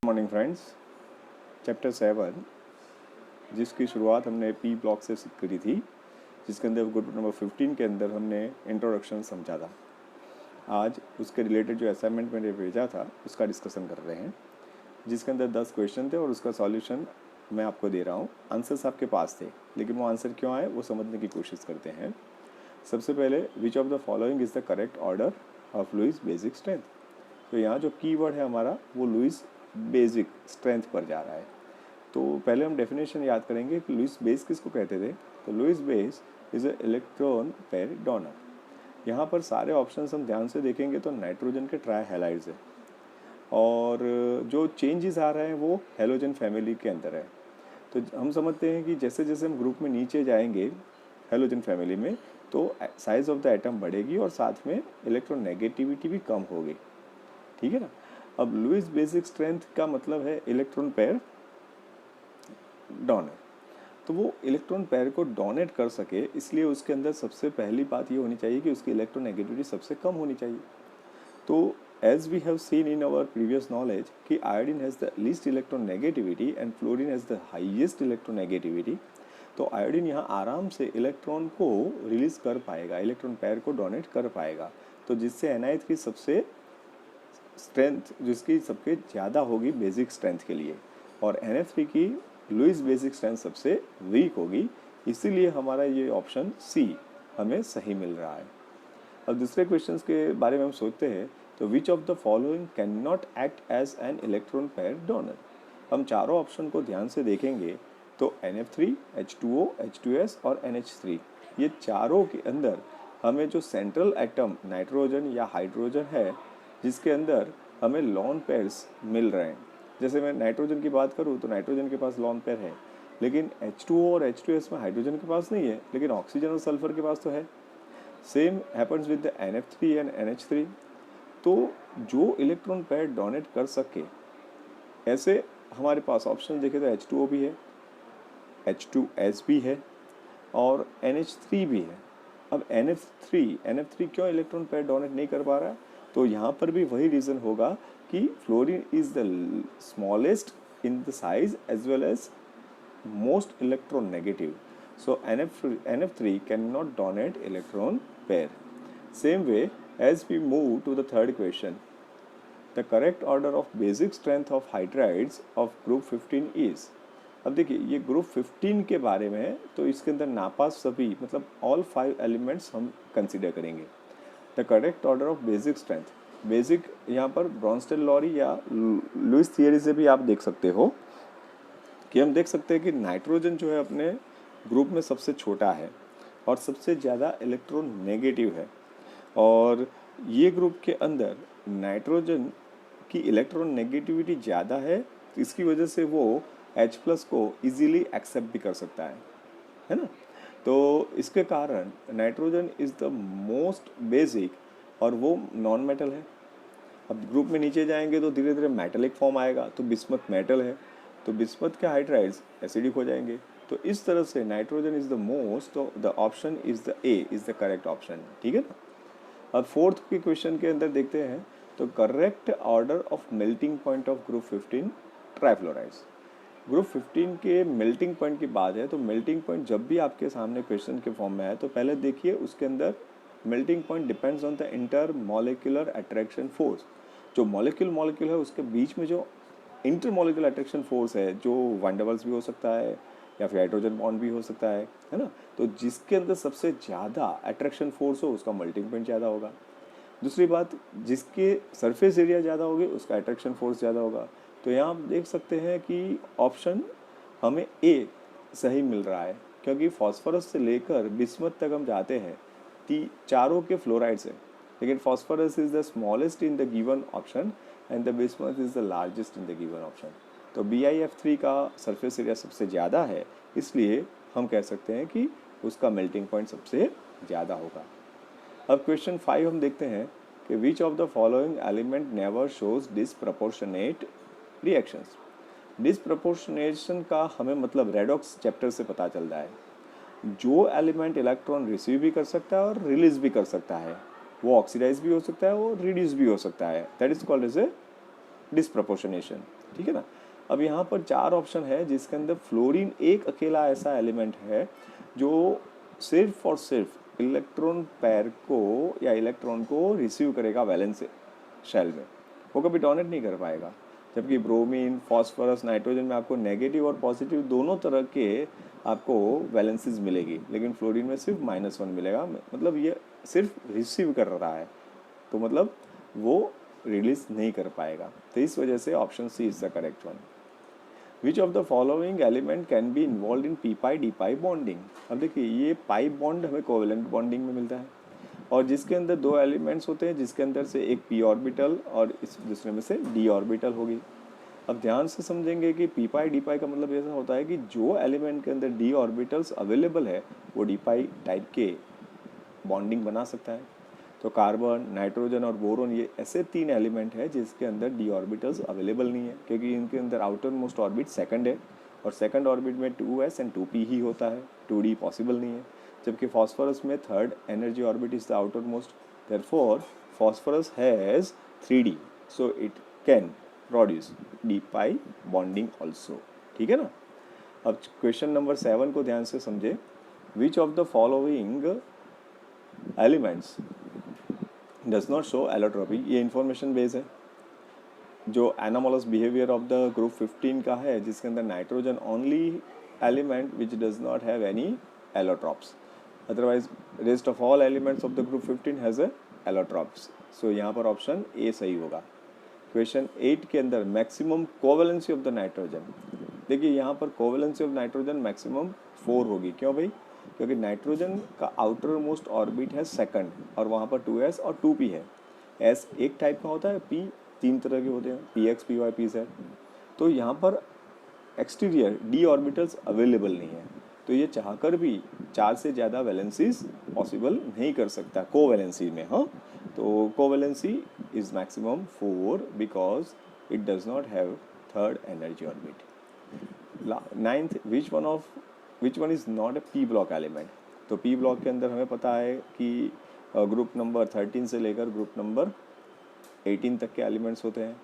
Morning friends, chapter 7 जिसकी शुरुआत हमने पी ब्लॉक से करी थी, जिसके अंदर ग्रुप नंबर 15 के अंदर हमने इंट्रोडक्शन समझा था। आज उसके रिलेटेड जो असाइनमेंट मैंने भेजा था उसका डिस्कशन कर रहे हैं, जिसके अंदर 10 क्वेश्चन थे और उसका सॉल्यूशन मैं आपको दे रहा हूँ। आंसर्स आपके पास थे, लेकिन वो आंसर क्यों आए वो समझने की कोशिश करते हैं। सबसे पहले, which of the following is the correct order of Lewis basic strength. तो यहाँ जो कीवर्ड है हमारा वो लुईस बेसिक स्ट्रेंथ पर जा रहा है। तो पहले हम डेफिनेशन याद करेंगे कि लुईस बेस किसको कहते थे। तो Lewis base is a electron pair donor. यहाँ पर सारे ऑप्शंस हम ध्यान से देखेंगे तो नाइट्रोजन के ट्राई हैलाइड्स है, और जो चेंजेस आ रहे हैं वो हेलोजन फैमिली के अंदर है। तो हम समझते हैं कि जैसे जैसे हम ग्रुप में नीचे जाएंगे हेलोजन फैमिली में, तो साइज ऑफ द एटम बढ़ेगी और साथ में इलेक्ट्रॉन नेगेटिविटी भी कम होगी। ठीक है ना। अब लुईस बेसिक स्ट्रेंथ का मतलब है इलेक्ट्रॉन पेयर डोनर। तो वो इलेक्ट्रॉन पेयर को डोनेट कर सके, इसलिए उसके अंदर सबसे पहली बात ये होनी चाहिए कि उसकी इलेक्ट्रोनेगेटिविटी सबसे कम होनी चाहिए। तो as we have seen in our previous knowledge कि iodine has the least electronegativity and fluorine has the highest electronegativity. तो आयोडीन यहाँ आराम से इलेक्ट्रॉन को रिलीज कर पाएगा, इलेक्ट्रॉन पेयर को डोनेट कर पाएगा, तो जिससे NiH की सबसे स्ट्रेंथ जिसकी सबसे ज़्यादा होगी बेसिक स्ट्रेंथ के लिए, और NF3 की लुईस बेसिक स्ट्रेंथ सबसे वीक होगी। इसीलिए हमारा ये ऑप्शन सी हमें सही मिल रहा है। अब दूसरे क्वेश्चंस के बारे में हम सोचते हैं। तो which of the following can not act as an electron pair donor. हम चारों ऑप्शन को ध्यान से देखेंगे तो NF3, H2O, H2S और NH3, ये चारों के अंदर हमें जो सेंट्रल एटम नाइट्रोजन या हाइड्रोजन है, जिसके अंदर हमें लॉन पेयर्स मिल रहे हैं। जैसे मैं नाइट्रोजन की बात करूँ तो नाइट्रोजन के पास लॉन पेयर है, लेकिन H2O और H2S में हाइड्रोजन के पास नहीं है, लेकिन ऑक्सीजन और सल्फर के पास तो है। Same happens with the NF3 and NH3। तो जो इलेक्ट्रॉन पेयर डोनेट कर सके, ऐसे हमारे पास ऑप्शन देखे तो H2O भी है, H2S भी है और NH3 भी है। अब NF3 क्यों इलेक्ट्रॉन पेयर डोनेट नहीं कर पा रहा है? तो यहाँ पर भी वही रीज़न होगा कि fluorine is the smallest in the size as well as most electron negative. So NF3 cannot donate electron pair. Same way, as we move to the third question, the correct order of basic strength of hydrides of group 15 is. अब देखिए ये group 15 के बारे में है, तो इसके अंदर नापास सभी मतलब ऑल 5 एलिमेंट्स हम कंसिडर करेंगे। The correct order of basic strength, basic यहाँ पर ब्रॉन्स्टेल लॉरी या लुईस थियरी से भी आप देख सकते हो कि हम देख सकते हैं कि नाइट्रोजन जो है अपने ग्रुप में सबसे छोटा है और सबसे ज़्यादा इलेक्ट्रॉन नेगेटिव है, और ये ग्रुप के अंदर नाइट्रोजन की इलेक्ट्रॉन नेगेटिविटी ज़्यादा है, तो इसकी वजह से वो H+ को इजीली एक्सेप्ट भी कर सकता है ना। तो इसके कारण nitrogen is the most basic, और वो नॉन मेटल है। अब ग्रुप में नीचे जाएंगे तो धीरे धीरे मेटलिक फॉर्म आएगा, तो बिस्मथ मेटल है, तो बिस्मथ के हाइड्राइड्स एसिडिक हो जाएंगे। तो इस तरह से नाइट्रोजन इज द मोस्ट, तो the option is the A is the correct option. ठीक है ना। अब फोर्थ के क्वेश्चन के अंदर देखते हैं। तो correct order of melting point of group 15 trifluorides. Group 15 के मेल्टिंग पॉइंट की बात है, तो मेल्टिंग पॉइंट जब भी आपके सामने क्वेश्चन के फॉर्म में आए तो पहले देखिए उसके अंदर melting point depends on the inter molecular attraction force. जो मॉलिक्यूल है उसके बीच में जो इंटर मॉलिक्यूलर अट्रैक्शन फोर्स है, जो वांडरवाल्स भी हो सकता है या फिर हाइड्रोजन बॉन्ड भी हो सकता है ना। तो जिसके अंदर सबसे ज़्यादा अट्रैक्शन फोर्स हो उसका मेल्टिंग पॉइंट ज़्यादा होगा। दूसरी बात, जिसके सरफेस एरिया ज़्यादा होगी उसका अट्रैक्शन फोर्स ज़्यादा होगा। तो यहाँ आप देख सकते हैं कि ऑप्शन हमें ए सही मिल रहा है, क्योंकि फॉस्फोरस से लेकर बिस्मथ तक हम जाते हैं, चारों के फ्लोराइड्स हैं, लेकिन phosphorus is the smallest in the given option and the bismuth is the largest in the given option. तो BiF3 का सरफेस एरिया सबसे ज़्यादा है, इसलिए हम कह सकते हैं कि उसका मेल्टिंग पॉइंट सबसे ज़्यादा होगा। अब क्वेश्चन 5 हम देखते हैं कि विच of the following element never shows disproportionate reactions. Disproportionation का हमें मतलब रेडॉक्स चैप्टर से पता चलता है। जो एलिमेंट इलेक्ट्रॉन रिसीव भी कर सकता है और रिलीज भी कर सकता है, वो ऑक्सीडाइज भी हो सकता है और रिड्यूस भी हो सकता है, that is called as a disproportionation. ठीक है ना। अब यहाँ पर 4 ऑप्शन है जिसके अंदर फ्लोरीन एक अकेला ऐसा एलिमेंट है जो सिर्फ और सिर्फ इलेक्ट्रॉन पैर को या इलेक्ट्रॉन को रिसीव करेगा वैलेंस शेल में, वो कभी डोनेट नहीं कर पाएगा। जबकि ब्रोमीन, फॉस्फोरस, नाइट्रोजन में आपको नेगेटिव और पॉजिटिव दोनों तरह के आपको वैलेंसीज मिलेगी, लेकिन फ्लोरीन में सिर्फ -1 मिलेगा। मतलब ये सिर्फ रिसीव कर रहा है, तो मतलब वो रिलीज नहीं कर पाएगा। तो इस वजह से option C is the correct one. Which of the following element can be involve in p pi d pi bonding. अब देखिए ये पाई बॉन्ड हमें कोवेलेंट बॉन्डिंग में मिलता है, और जिसके अंदर 2 एलिमेंट्स होते हैं, जिसके अंदर से एक पी ऑर्बिटल और इस दूसरे में से डी ऑर्बिटल होगी। अब ध्यान से समझेंगे कि पी पाई डी पाई का मतलब ऐसा होता है कि जो एलिमेंट के अंदर डी ऑर्बिटल्स अवेलेबल है वो डी पाई टाइप के बॉन्डिंग बना सकता है। तो कार्बन, नाइट्रोजन और बोरोन ये ऐसे 3 एलिमेंट है जिसके अंदर डी ऑर्बिटल्स अवेलेबल नहीं है, क्योंकि इनके अंदर आउटर मोस्ट ऑर्बिट सेकंड है, और सेकंड ऑर्बिट में 2s एंड 2p ही होता है, 2d पॉसिबल नहीं है। जबकि फॉस्फोरस में third energy orbit is the outer most, therefore phosphorus has 3d, so it can produce D pi bonding also. ठीक है ना। अब क्वेश्चन नंबर 7 को ध्यान से समझे। Which of the following elements does not show allotropy. ये इंफॉर्मेशन बेस है। जो anomalous behaviour of the group 15 का है, जिसके अंदर nitrogen only element which does not have any allotropes, otherwise rest of all elements of the group 15 has a allotropes. So यहाँ पर option A सही होगा। क्वेश्चन 8 के अंदर maximum covalency of the nitrogen. देखिए यहाँ पर कोवेलेंसी ऑफ नाइट्रोजन मैक्सिमम 4 होगी। क्यों भाई? क्योंकि नाइट्रोजन का आउटर मोस्ट ऑर्बिट है सेकंड, और वहाँ पर 2s और 2p है। s एक टाइप का होता है, p 3 तरह के होते हैं, px, py, pz। तो यहाँ पर एक्सटीरियर डी ऑर्बिटल्स अवेलेबल नहीं है, तो ये चाहकर भी 4 से ज़्यादा वैलेंसीज पॉसिबल नहीं कर सकता कोवैलेंसी में। हाँ, तो covalency is maximum 4 because it does not have third energy orbit. 9th, which one is not A P block element. तो पी ब्लॉक के अंदर हमें पता है कि ग्रुप नंबर 13 से लेकर ग्रुप नंबर 18 तक के एलिमेंट्स होते हैं।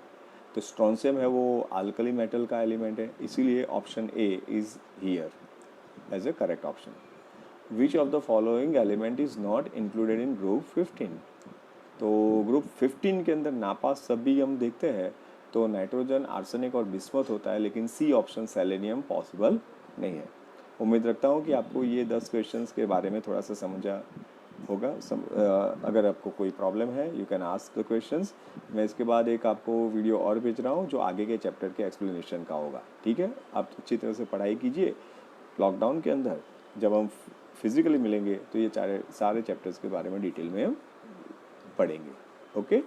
तो स्ट्रॉन्शियम है वो अल्कली मेटल का एलिमेंट है, इसीलिए option A is here as a correct option. Which of the following element is not included in group 15। तो ग्रुप 15 के अंदर नापास सभी हम देखते हैं तो नाइट्रोजन, आर्सेनिक और बिस्मथ होता है, लेकिन सी ऑप्शन सेलेनियम पॉसिबल नहीं है। उम्मीद रखता हूँ कि आपको ये 10 क्वेश्चंस के बारे में थोड़ा सा समझा होगा। अगर आपको कोई प्रॉब्लम है you can ask the questions. मैं इसके बाद एक आपको वीडियो और भेज रहा हूँ जो आगे के चैप्टर के एक्सप्लेनेशन का होगा। ठीक है, आप अच्छी तरह से पढ़ाई कीजिए। लॉकडाउन के अंदर जब हम फिजिकली मिलेंगे तो ये सारे चैप्टर्स के बारे में डिटेल में हम पढ़ेंगे। ओके।